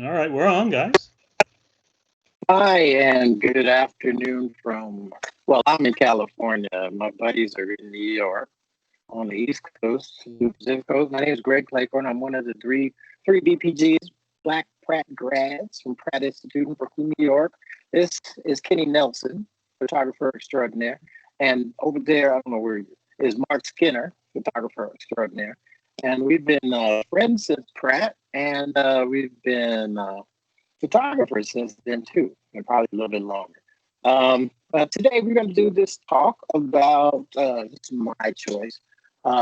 All right, we're on, guys. Hi, and good afternoon from, well, I'm in California. My buddies are in New York on the East Coast, Pacific Coast. My name is Greg Claycorn. I'm one of the three BPGs, Black Pratt grads from Pratt Institute in Brooklyn, New York. This is Kenny Nelson, photographer extraordinaire. And over there, I don't know where he is Mark Skinner, photographer extraordinaire. And we've been friends since Pratt, and we've been photographers since then too, and probably a little bit longer. But today we're going to do this talk about, it's my choice,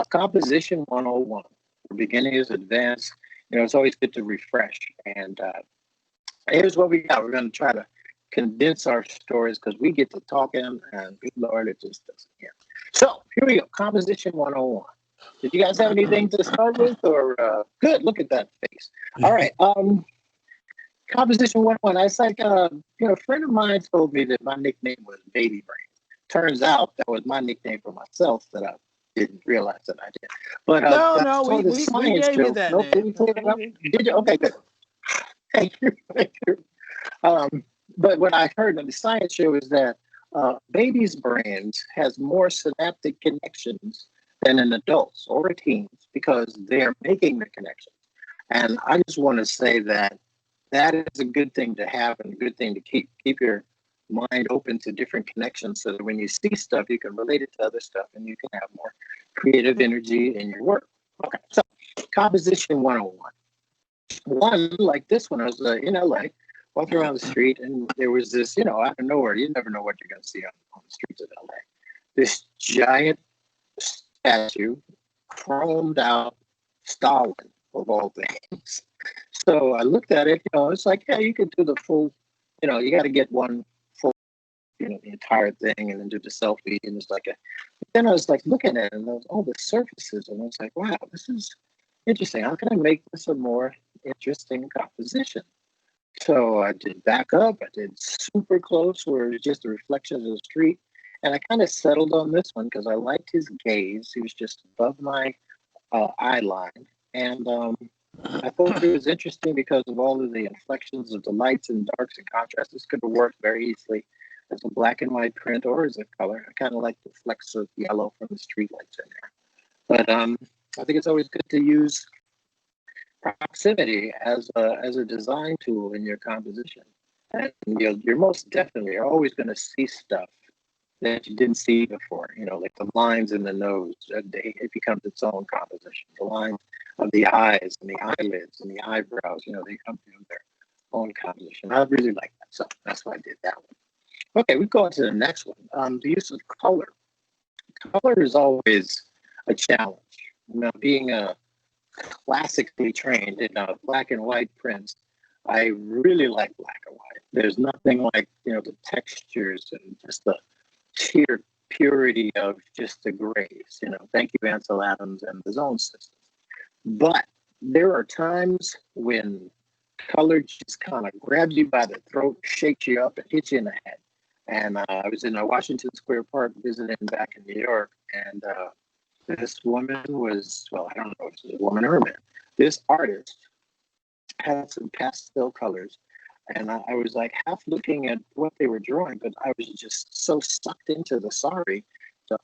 Composition 101. For beginners, advanced, it's always good to refresh. And here's what we got. We're going to try to condense our stories because we get to talking and good Lord, it just doesn't end. So here we go, Composition 101. Did you guys have anything to start with, or good? Look at that face. All right. Composition 101. I was like, a friend of mine told me that my nickname was Baby Brain. Turns out that was my nickname for myself that I didn't realize that I did. But we gave you that name. Did you? Okay, good. Thank you. Thank you. But what I heard on the science show is that babies' brains has more synaptic connections than an adult's or a teen's because they're making the connections. And I just want to say that is a good thing to have and a good thing to keep your mind open to different connections so that when you see stuff, you can relate it to other stuff and you can have more creative energy in your work. Okay, so Composition 101. One, like this one, I was in LA, walking around the street, and there was this, out of nowhere, you never know what you're going to see on the streets of LA. This giant statue, chromed out Stalin, of all things. So I looked at it, it's like, yeah, you could do the full, you got to get one full, the entire thing and then do the selfie. And it's like, then I was like looking at it and all the surfaces. And I was like, wow, this is interesting. How can I make this a more interesting composition? So I did back up, I did super close where it's just the reflection of the street. And I kind of settled on this one because I liked his gaze. He was just above my eye line. And I thought it was interesting because of all of the inflections of the lights and darks and contrasts. This could have worked very easily as a black and white print or as a color. I kind of like the flecks of yellow from the street lights in there. But I think it's always good to use proximity as a design tool in your composition. And you're most definitely, you're always going to see stuff that you didn't see before, like the lines in the nose, it becomes its own composition. The lines of the eyes and the eyelids and the eyebrows, they come to their own composition. I really like that. So that's why I did that one. Okay, we go on to the next one. The use of color. Color is always a challenge. Being a classically trained in black and white prints, I really like black and white. There's nothing like, the textures and just the sheer purity of just the grays. Thank you, Ansel Adams and the zone systems. But there are times when color just kind of grabs you by the throat, shakes you up, and hits you in the head. And I was in a Washington Square Park visiting back in New York, and this woman was, well, I don't know if it was a woman or a man. This artist had some pastel colors. And I was like half looking at what they were drawing, but I was just so sucked into the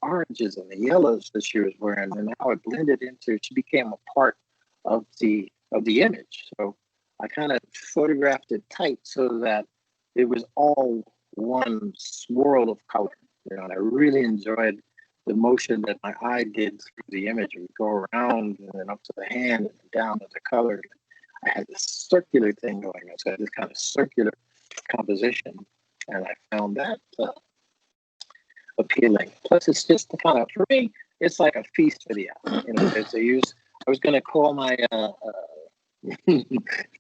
oranges and the yellows that she was wearing, and how it blended into. She became a part of the image. So I kind of photographed it tight so that it was all one swirl of color. And I really enjoyed the motion that my eye did through the image. It would go around and then up to the hand and down to the color. I had this circular thing going on. So I had this kind of circular composition, and I found that appealing. Plus, it's just the kind of, for me, it's like a feast for the eye. There's a use. I was going to call my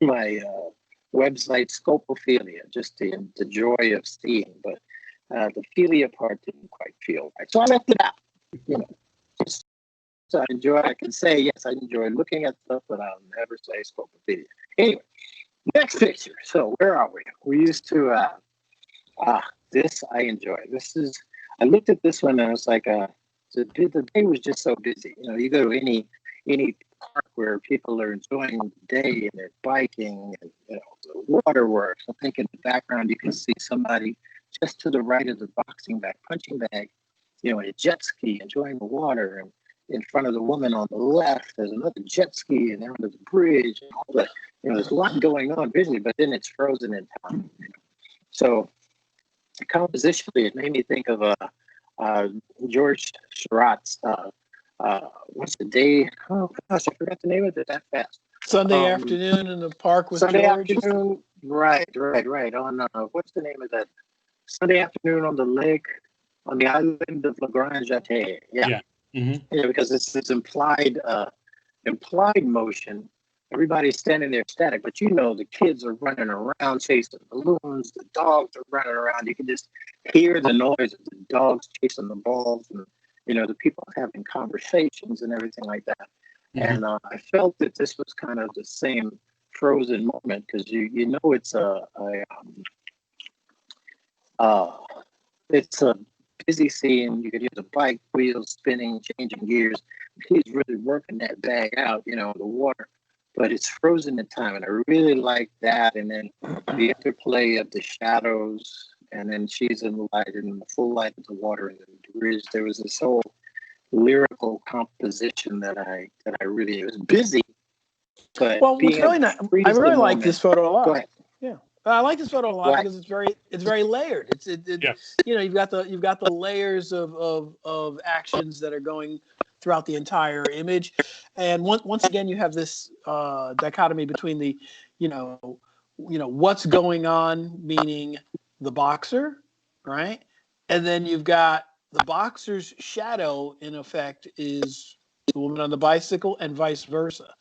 my website Scopophilia, just the joy of seeing, but the philia part didn't quite feel right. So I left it out. Just so I can say, yes, I enjoy looking at stuff, but I'll never say Scopophilia. Anyway, next picture. So where are we? We used to, this I enjoy. I looked at this one and I was like, the day was just so busy. You go to any park where people are enjoying the day and they're biking and the waterworks. I think in the background you can see somebody just to the right of the boxing bag, punching bag, in a jet ski enjoying the water. And in front of the woman on the left, there's another jet ski and they're under the bridge and all that. There's a lot going on visually, but then it's frozen in time. So compositionally, it made me think of George Seurat's what's the day? Oh gosh, I forgot the name of it that fast. Sunday afternoon in the park with Sunday George. Afternoon, right. On what's the name of that? Sunday Afternoon on the lake, on the island of La Grande Jatte. Yeah. Mm-hmm. Because it's implied motion. Everybody's standing there static, but the kids are running around chasing balloons. The dogs are running around. You can just hear the noise of the dogs chasing the balls, and the people having conversations and everything like that. Mm-hmm. And I felt that this was kind of the same frozen moment because it's a busy scene. You could hear the bike wheels spinning, changing gears. He's really working that bag out, the water. But it's frozen in time, and I really like that. And then the interplay of the shadows, and then she's in the light, in the full light of the water, and the bridge. There was this whole lyrical composition that I really, it was busy. But what's really nice, I really like this photo a lot. Go ahead. Yeah, I like this photo a lot because it's very layered. You've got the layers of actions that are going throughout the entire image, and once again you have this dichotomy between the what's going on, meaning the boxer, right, and then you've got the boxer's shadow in effect is the woman on the bicycle and vice versa.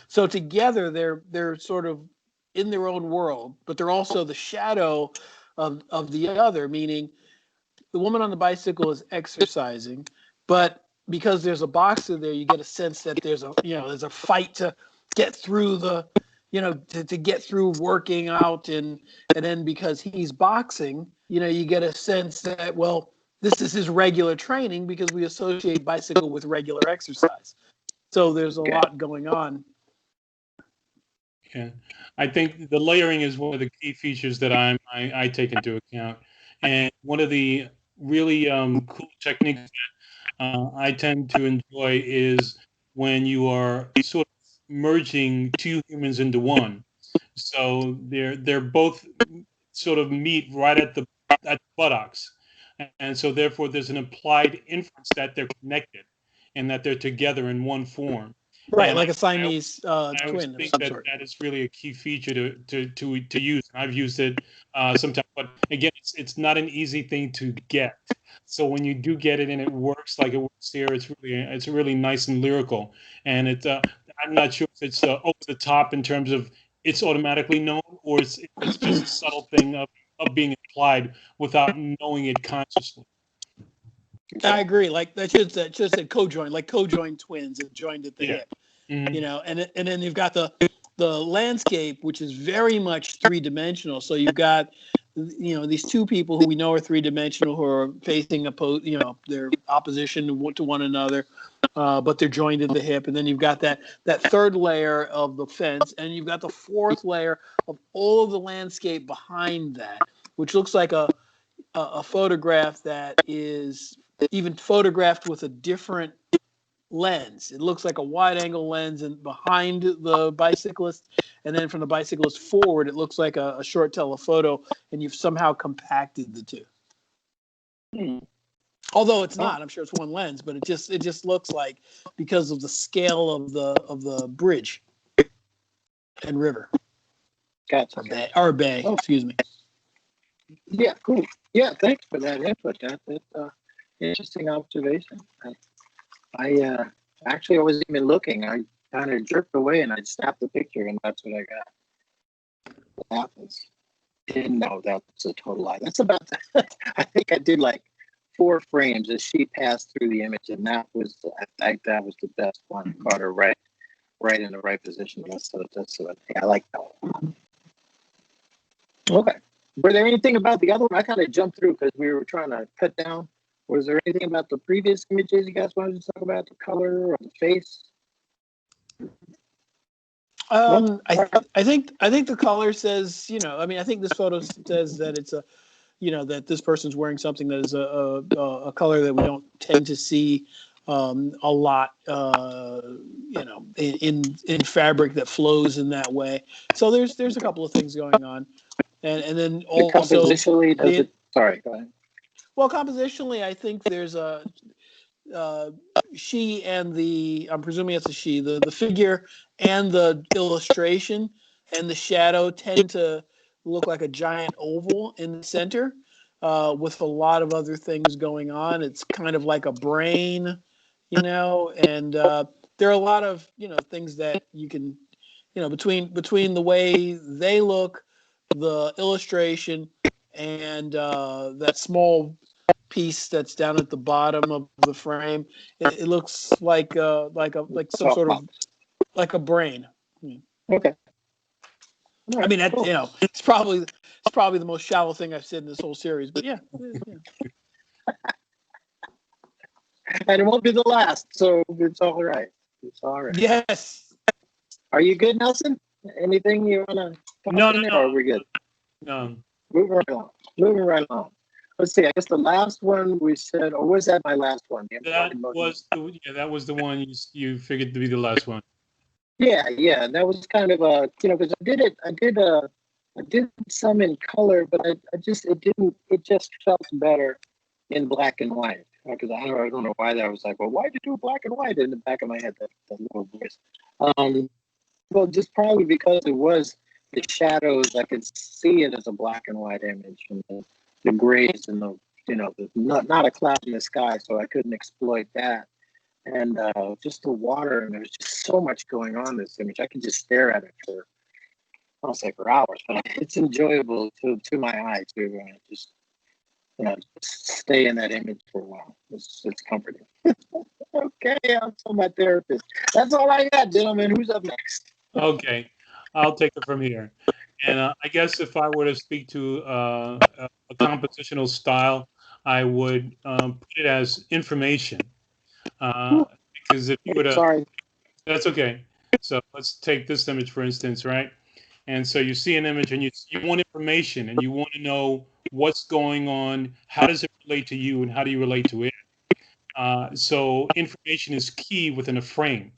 So together they're sort of in their own world, but they're also the shadow of the other, meaning the woman on the bicycle is exercising, but because there's a boxer there, you get a sense that there's a fight to get through to get through working out, and then because he's boxing, you get a sense that, well, this is his regular training because we associate bicycle with regular exercise. So there's a lot going on. Yeah, I think the layering is one of the key features that I take into account, and one of the really cool techniques that I tend to enjoy is when you are sort of merging two humans into one. So they're both sort of meet right at the buttocks, and so therefore there's an implied inference that they're connected and that they're together in one form. Right, and like a Siamese I twin. think that is really a key feature to use. I've used it sometimes, but again, it's not an easy thing to get. So when you do get it and it works like it works here, it's really nice and lyrical. And I'm not sure if it's over the top in terms of it's automatically known, or it's just a subtle thing of being implied without knowing it consciously. I agree. Like that's just a co-join, like co-joined twins that joined at the hip. Mm-hmm. And then you've got the landscape, which is very much three-dimensional. So you've got these two people who we know are three-dimensional, who are facing their opposition to one another, but they're joined at the hip. And then you've got that third layer of the fence, and you've got the fourth layer of all of the landscape behind that, which looks like a photograph that is even photographed with a different lens. It looks like a wide-angle lens and behind the bicyclist, and then from the bicyclist forward, it looks like a short telephoto, and you've somehow compacted the two. Although it's not, I'm sure it's one lens, but it just looks like, because of the scale of the bridge and river. Gotcha. Or bay, excuse me. Yeah, cool. Yeah, thanks for that input. That's interesting observation. I actually wasn't even looking. I kind of jerked away and I snapped the picture, and that's what I got. What happens? Didn't know that was a total lie. That's about I think I did like 4 frames as she passed through the image, and that was that was the best one. Caught her right in the right position. I like that one. Okay. Were there anything about the other one? I kind of jumped through because we were trying to cut down. Was there anything about the previous images you guys wanted to talk about, the color or the face? I think the color says, I mean, I think this photo says that it's that this person's wearing something that is a color that we don't tend to see a lot, in fabric that flows in that way. So there's a couple of things going on, and then also Compositionally, does it? Sorry, go ahead. Well, compositionally, I think there's a she and I'm presuming it's a she, the figure and the illustration and the shadow tend to look like a giant oval in the center, with a lot of other things going on. It's kind of like a brain, and there are a lot of, things that you can, between the way they look, the illustration, and that small piece that's down at the bottom of the frame. It looks like some sort of like a brain. Okay. I mean, it's probably the most shallow thing I've said in this whole series, but yeah. And it won't be the last, so it's all right. It's all right. Yes. Are you good, Nelson? Anything you want to? No. Or are we good? No. Moving right along. Let's see. I guess the last one we said, or was that my last one? That was the one you figured to be the last one. Yeah. That was kind of because I did some in color, but it just felt better in black and white. Because I don't know why that. I was like, well, why did you do black and white? In the back of my head, that little voice. Well, just probably because it was the shadows. I could see it as a black and white image, and the grays and not a cloud in the sky, so I couldn't exploit that. And just the water, and there's just so much going on in this image. I could just stare at it for, I don't say for hours, but it's enjoyable to my eye to just stay in that image for a while. It's comforting. Okay, I'll tell my therapist. That's all I got, gentlemen. Who's up next? Okay, I'll take it from here. And I guess if I were to speak to a compositional style, I would put it as information. Because if you were to, Sorry. that's okay. So let's take this image for instance, right? And so you see an image and you want information and you want to know what's going on, how does it relate to you, and how do you relate to it? So information is key within a frame.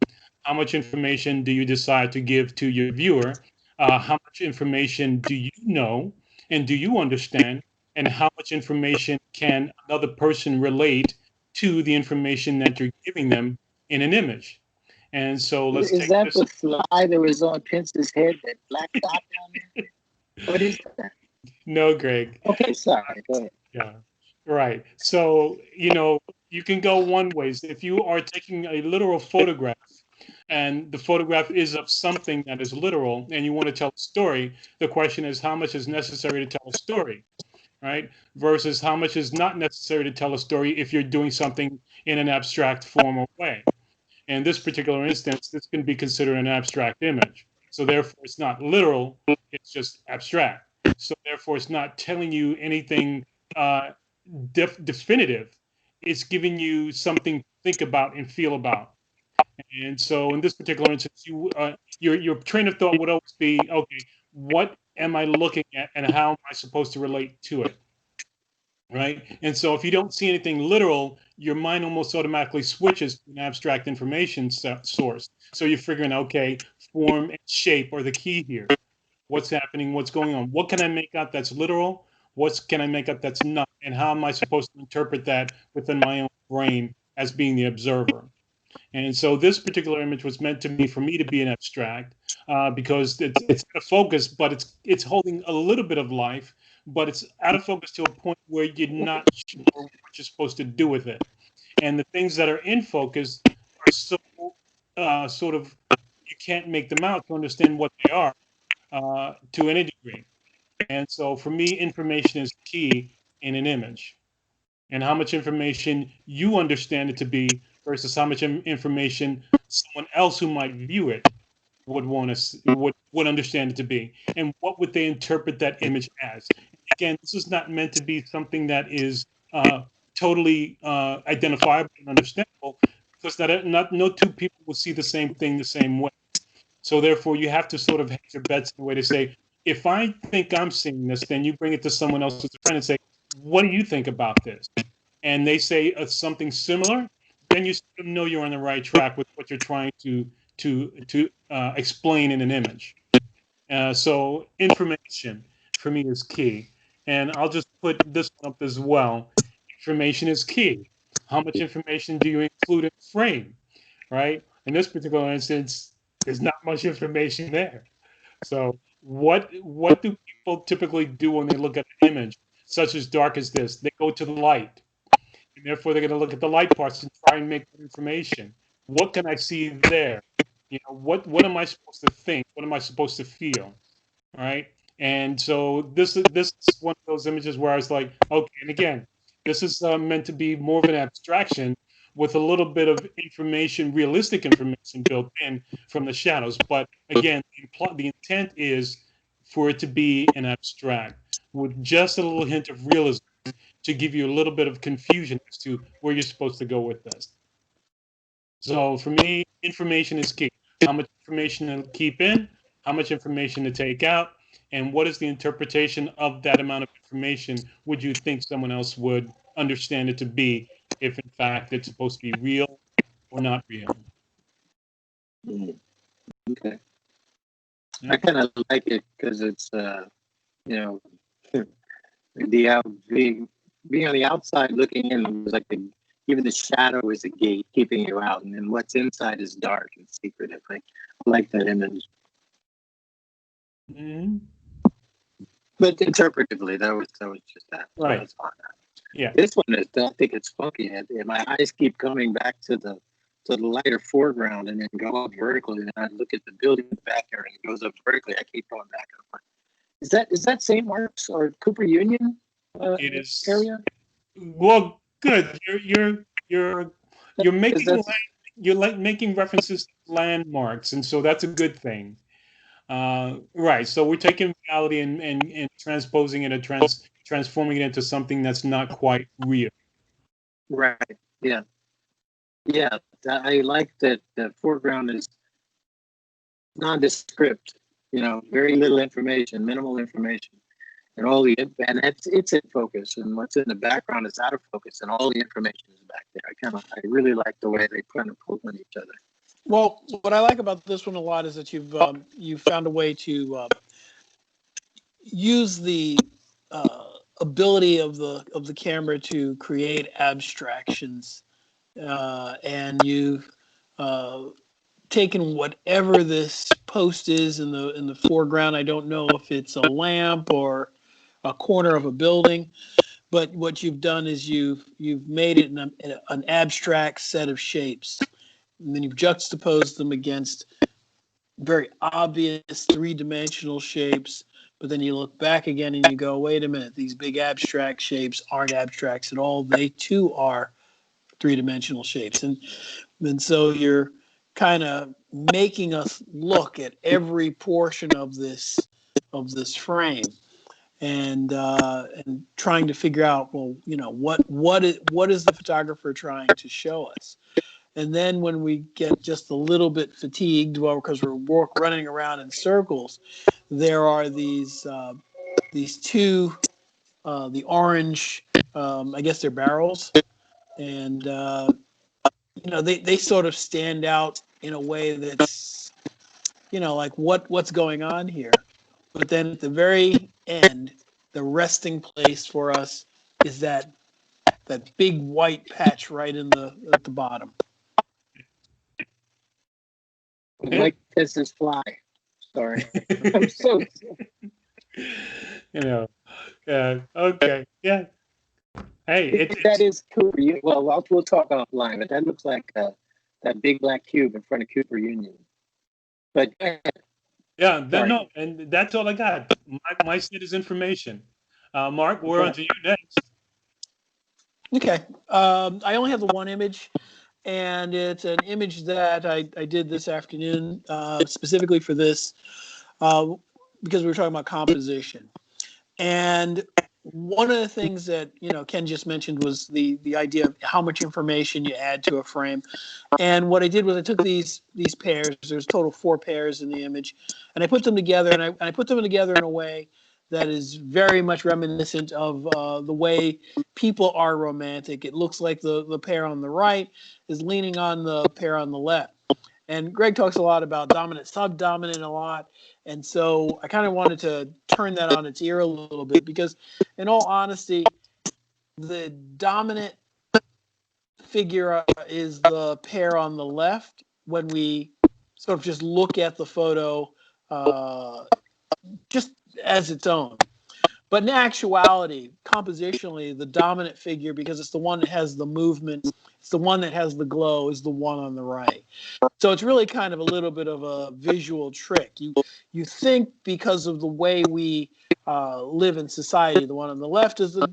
How much information do you decide to give to your viewer? How much information do you know and do you understand? And how much information can another person relate to the information that you're giving them in an image? And so let's Is take that this. the fly that was on Pence's head, that black dot down there? What is that? No, Greg. Okay, sorry. Go ahead. Yeah, right. So, you can go one way. If you are taking a literal photograph and the photograph is of something that is literal and you want to tell a story, the question is how much is necessary to tell a story, right? Versus how much is not necessary to tell a story if you're doing something in an abstract form or way. In this particular instance, this can be considered an abstract image. So therefore, it's not literal, it's just abstract. So therefore, it's not telling you anything definitive. It's giving you something to think about and feel about. And so in this particular instance, your train of thought would always be, okay, what am I looking at and how am I supposed to relate to it? Right? And so if you don't see anything literal, your mind almost automatically switches to an abstract information source. So you're figuring, okay, form and shape are the key here. What's happening? What's going on? What can I make out that's literal? What can I make out that's not? And how am I supposed to interpret that within my own brain as being the observer? And so this particular image was meant to be for me to be an abstract because it's out of focus, but it's holding a little bit of life, but it's out of focus to a point where you're not sure what you're supposed to do with it. And the things that are in focus are so sort of, you can't make them out to understand what they are to any degree. And so for me, information is key in an image. And how much information you understand it to be versus how much information someone else who might view it would understand it to be, and what would they interpret that image as. Again, this is not meant to be something that is totally identifiable and understandable, because no two people will see the same thing the same way. So therefore, you have to sort of hedge your bets in a way to say, if I think I'm seeing this, then you bring it to someone else who's a friend and say, what do you think about this? And they say something similar, then you sort of know you're on the right track with what you're trying to explain in an image. So information for me is key. And I'll just put this one up as well. Information is key. How much information do you include in the frame, right? In this particular instance, there's not much information there. So what do people typically do when they look at an image such as dark as this? They go to the light, and therefore they're going to look at the light parts and try and make that information. What can I see there? What am I supposed to think? What am I supposed to feel? Right? And so this is one of those images where I was like, okay, and again, this is meant to be more of an abstraction with a little bit of information, realistic information built in from the shadows. But again, the intent is for it to be an abstract with just a little hint of realism to give you a little bit of confusion as to where you're supposed to go with this. So for me, information is key. How much information to keep in, how much information to take out, and what is the interpretation of that amount of information would you think someone else would understand it to be if in fact it's supposed to be real or not real. Okay. I kind of like it because it's, being on the outside looking in was like even the shadow is a gate keeping you out, and then what's inside is dark and secretive. I like that image. Mm-hmm. But interpretively, that was just that. Right. Yeah. This one is, I think it's funky. My eyes keep coming back to the lighter foreground and then go up vertically. And I look at the building in the back there and it goes up vertically. I keep going back and forth. Is that St. Mark's or Cooper Union it is area? Well, good. You're making making references to landmarks, and so that's a good thing. Right. So we're taking reality and transposing it and transforming it into something that's not quite real. Right. Yeah. Yeah. I like that the foreground is nondescript. Very little information, minimal information, and it's in focus, and what's in the background is out of focus, and all the information is back there. I really like the way they kind of pull on each other. Well, what I like about this one a lot is that you've found a way to use the ability of the camera to create abstractions, and you've taken whatever this post is in the foreground. I don't know if it's a lamp or a corner of a building, but what you've done is you've made it an abstract set of shapes. And then you've juxtaposed them against very obvious three-dimensional shapes, but then you look back again and you go, wait a minute, these big abstract shapes aren't abstracts at all. They too are three-dimensional shapes. And so you're kind of making us look at every portion of this frame and trying to figure out, well, what is the photographer trying to show us? And then when we get just a little bit fatigued, because we're running around in circles, there are these two, the orange, I guess they're barrels, and they sort of stand out in a way that's, like what's going on here. But then at the very end, the resting place for us is that big white patch right at the bottom. Like this is fly. Sorry. I'm so Okay. Yeah. Hey, that is Cooper Union. Well, we'll talk offline, but that looks like that big black cube in front of Cooper Union. But yeah, and that's all I got. My set is information. Mark, we're on to you next. Okay. I only have the one image, and it's an image that I did this afternoon specifically for this because we were talking about composition. And one of the things that, Ken just mentioned was the idea of how much information you add to a frame. And what I did was I took these pairs, there's total 4 pairs in the image, and I put them together, and I put them together in a way that is very much reminiscent of the way people are romantic. It looks like the pair on the right is leaning on the pair on the left. And Greg talks a lot about dominant, subdominant a lot. And so I kind of wanted to turn that on its ear a little bit, because in all honesty, the dominant figure is the pair on the left when we sort of just look at the photo just as its own. But in actuality, compositionally, the dominant figure, because it's the one that has the movement, it's the one that has the glow, is the one on the right. So it's really kind of a little bit of a visual trick. You think because of the way we live in society, the one on the left is the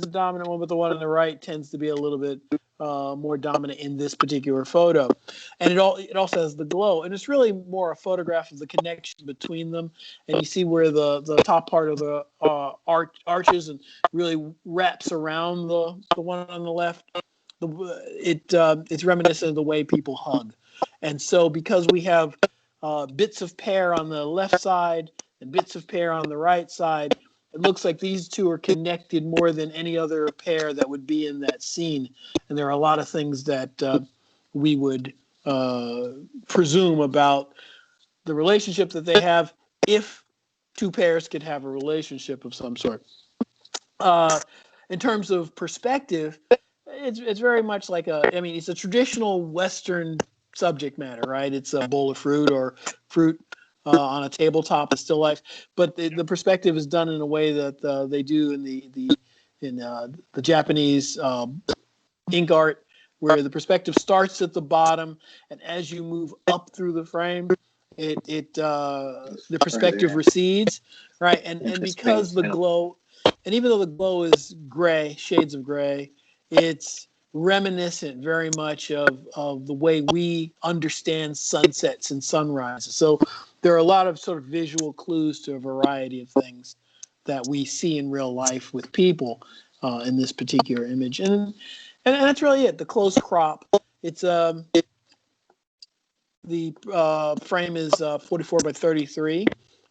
dominant one, but the one on the right tends to be a little bit more dominant in this particular photo. And it also has the glow, and it's really more a photograph of the connection between them. And you see where the top part of the arches and really wraps around the one on the left. It's reminiscent of the way people hug. And so because we have bits of pair on the left side and bits of pair on the right side, it looks like these two are connected more than any other pair that would be in that scene. And there are a lot of things that we would presume about the relationship that they have, if two pairs could have a relationship of some sort. In terms of perspective, it's very much like it's a traditional Western subject matter, right? It's a bowl of fruit or fruit on a tabletop of still life, but the perspective is done in a way that they do in the Japanese ink art, where the perspective starts at the bottom, and as you move up through the frame, the perspective recedes, right? And because the glow, and even though the glow is gray, shades of gray, it's reminiscent very much of the way we understand sunsets and sunrises. So there are a lot of sort of visual clues to a variety of things that we see in real life with people in this particular image. And that's really it. The close crop. It's the frame is 44 by 33.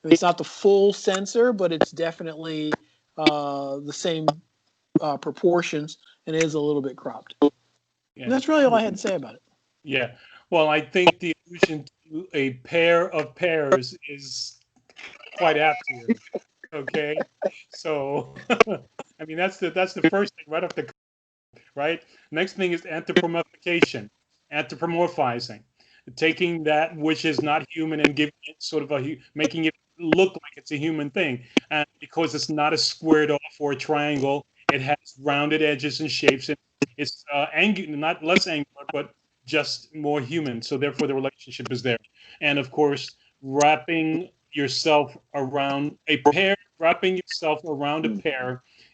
It's not the full sensor, but it's definitely the same proportions, and it is a little bit cropped. Yeah. And that's really all I had to say about it. Yeah. Well, I think the allusion to a pair of pairs is quite apt here. Okay. So, I mean, that's the first thing right off the right. Next thing is anthropomorphication, anthropomorphizing, taking that which is not human and giving it sort of making it look like it's a human thing. And because it's not a squared off or a triangle, it has rounded edges and shapes, and it's angular, not less angular, but just more human. So therefore, the relationship is there. And of course, wrapping yourself around a pair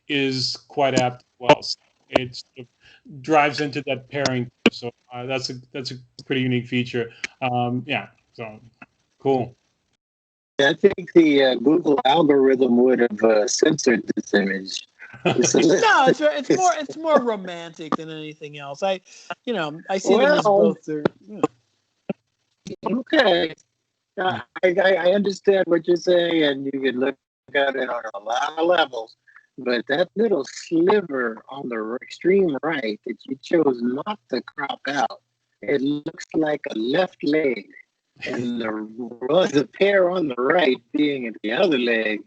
is quite apt as well. So it drives into that pairing. So that's a pretty unique feature. Yeah. So cool. I think the Google algorithm would have censored this image. No, it's more romantic than anything else. I see them as both. Okay, I understand what you're saying, and you can look at it on a lot of levels. But that little sliver on the extreme right that you chose not to crop out, it looks like a left leg, and the pair on the right being at the other leg.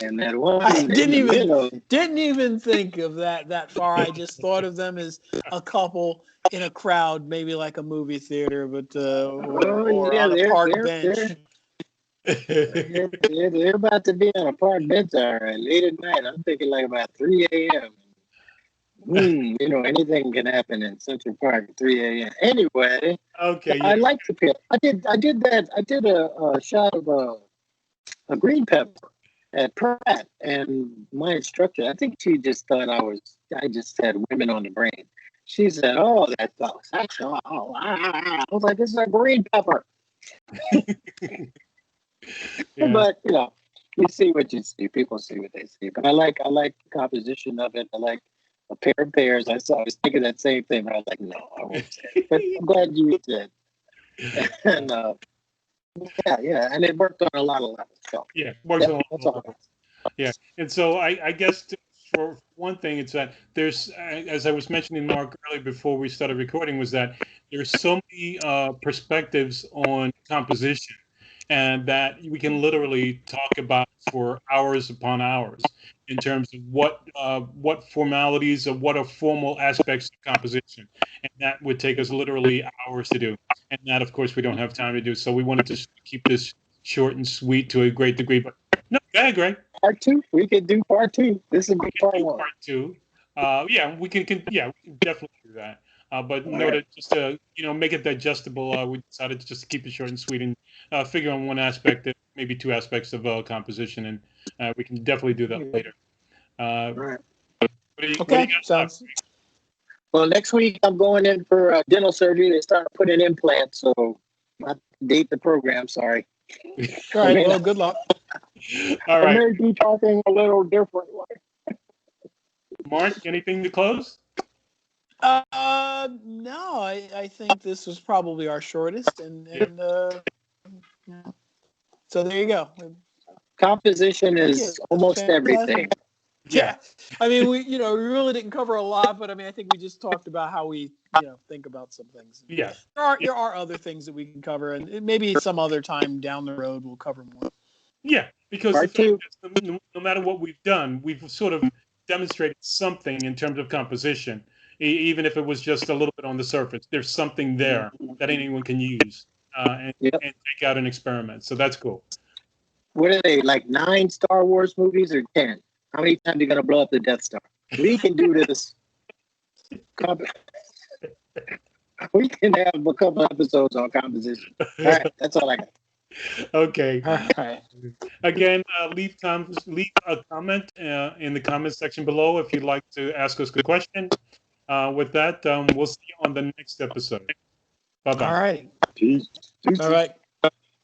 And that one I didn't even think of that far. I just thought of them as a couple in a crowd, maybe like a movie theater, but or on a park bench. They're about to be on a park bench, all right, late at night. I'm thinking like about 3 a.m. Anything can happen in Central Park at 3 a.m. Anyway, okay. I like the pit. I did that. I did a shot of a green pepper at Pratt, and my instructor, I think she just thought I just had women on the brain. She said, "Oh, that's sexual." I was like, "This is a green pepper." Yeah. But You see what you see. People see what they see. But I like the composition of it. I like a pair of pairs. I was thinking that same thing, but I was like, no, I won't say it. But I'm glad you did. And yeah, and it worked on a lot of levels. So, Yeah, works on that's all all. levels. Yeah, and so I guess for one thing, it's that there's, as I was mentioning, Mark, earlier before we started recording, was that there's so many perspectives on composition, and that we can literally talk about for hours upon hours in terms of what formalities or what are formal aspects of composition, and that would take us literally hours to do, and that, of course, we don't have time to do. So we wanted to keep this short and sweet to a great degree, but no, go ahead, Greg. Part 2. We could do part 2. This would be part 1. Part 2. Yeah, we can definitely do that. But in order just to make it digestible, we decided to just keep it short and sweet and figure on one aspect, maybe two aspects of composition, and we can definitely do that later. Right. What do you got? Well, next week I'm going in for dental surgery. They start putting implants, so I date the program. Sorry. All right. Well, good luck. All right. I may be talking a little differently. Mark, anything to close? No, I think this was probably our shortest, and so there you go. Composition is almost everything. Yeah, I mean, we really didn't cover a lot, but I mean, I think we just talked about how we think about some things. Yeah, there are other things that we can cover, and maybe some other time down the road we'll cover more. Yeah, because no matter what we've done, we've sort of demonstrated something in terms of composition, even if it was just a little bit on the surface. There's something there that anyone can use and take out and experiment. So that's cool. What are they, like 9 Star Wars movies or 10? How many times are you going to blow up the Death Star? We can do this. We can have a couple episodes on composition. All right, that's all I got. Okay. All right. Again, leave a comment in the comment section below if you'd like to ask us a question. With that, we'll see you on the next episode. Bye-bye. All right. Peace. All right.